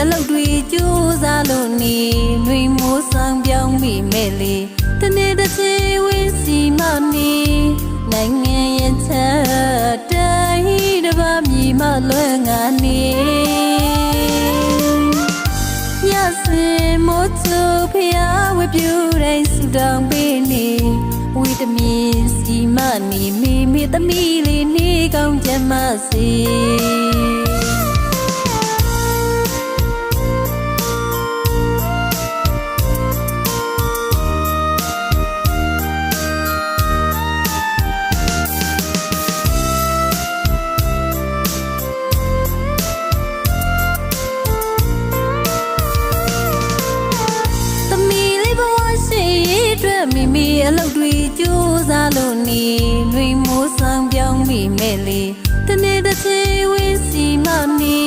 အလုပ်တွေကြိုးစားလို့နေနှွေမိုးဆောင်ပြောင်းမိမဲ့လေတနေ့တစ်ချိန်ဝင်းစီမနေနိုင်ငံရဲ့ချမ်းတိုင်းတစ်ပါးမြည်မလွယ်ငါနေညစင်မိုးချိုဖျားဝပြူတိုင်းဆူတောင်းပေးနေဝီတမင်စီမနေမိသမီးလေးနေကောင်းချမ်းမစေမိအလုပ်တွေကြိုးစားလို့နေနှွေမိုးဆောင်ပြောင်းမိမဲ့လေတနေ့တစ်ချိန်ဝင်းစီမနေ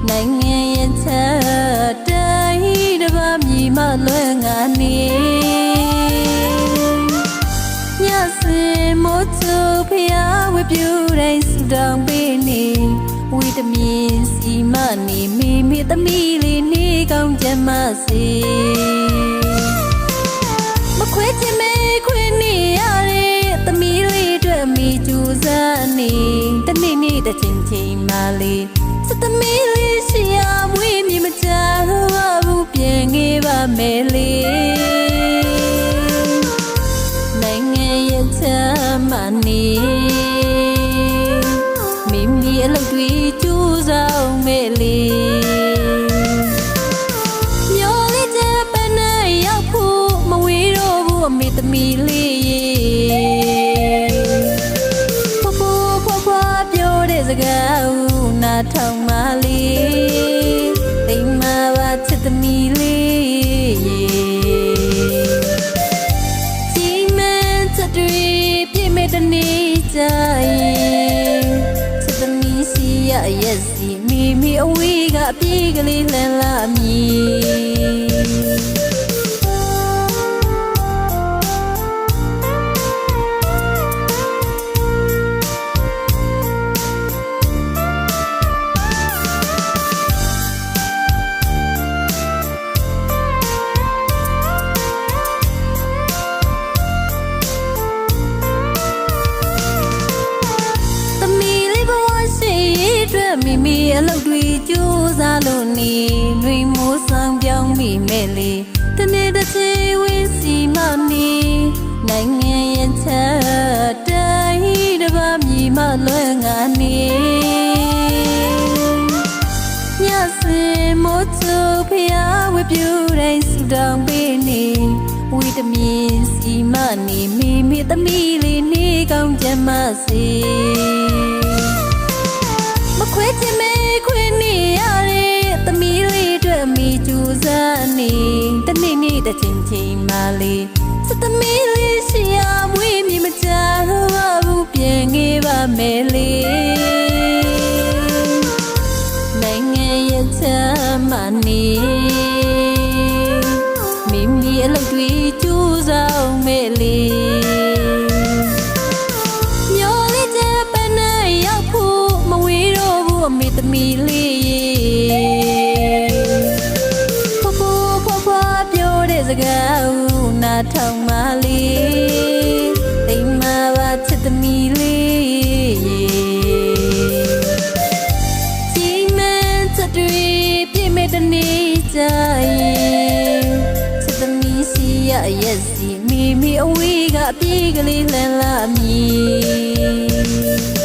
နိုင်ငံရဲ့ချမ်းတိုင်းတစ်ပါးမြည်မလွယ်ငါနေညစင်မိုးချိုဖျားဝပြူတိုင်းဆူတောင်းပေးနေဝီတမင်စီမနေမိသမီးလေးနေကောင်းချမ်းမစေမခွဲချင်မဲခွေနေရတဲ့သမီးလေးအတွက်မိကျူစားနေတနေ့နေ့တစ်ချိန်ချိန်မှလေးစသမီးလေးရှိရမွေးမြမချဘူးပြန်ငေးပါမယ်လေနိုင်ငံရဲ့ချမ်းမနေမိအလုပ်တွေကျူးစားမဲ့လေမိသမီးလေးဖွားပြောတဲ့စကားဦးနားထောင်မလေးအိမ်မှာပါချစ်သမီးလေးကြီးမန်းချက်တွေပြည့်မဲ့တနေ့ကျရင်ချစ်သမီးစီရရဲ့စီမိအဝေးကပြေးကလေးလှမ်းလာမည်မိအလုပ်တွေကြိုးစားလို့နေနှွေမိုးဆောင်ပြောင်းမိမဲ့လေတနေ့တစ်ချိန်ဝင်းစီမနေနိုင်ငံရဲ့ချမ်းတိုင်းတစ်ပါးမြည်မလွယ်ငါနေညစင်မိုးချိုဖျားဝပြူတိုင်းဆူတောင်းပေးနေဝီတမင်စီမနေမိသမီးလေးနေကောင်းချမ်းမစေမခွဲချင်မဲခွေနေရတဲ့သမီးလေးအတွက်မိကျူစားနေတနေ့နေ့တစ်ချိန်ချိန်မှလေးစသမီးလေးရှိရမွေးမြမချဘူးပြန်ငေးပါမယ်လေနိုင်ငံရဲ့ချမ်းမနေမိအလုပ်တွေကျူးစားမဲ့လေမိသမီးလေးဖွားပြောတဲ့စကားဦးနားထောင်မလေးအိမ်မှာပါချစ်သမီးလေးကြီးမန်းချက်တွေပြည့်မဲ့တနေ့ကျရင်ချစ်သမီးစီရရဲ့စီမိအဝေးကပြေးကလေးလှမ်းလာမည်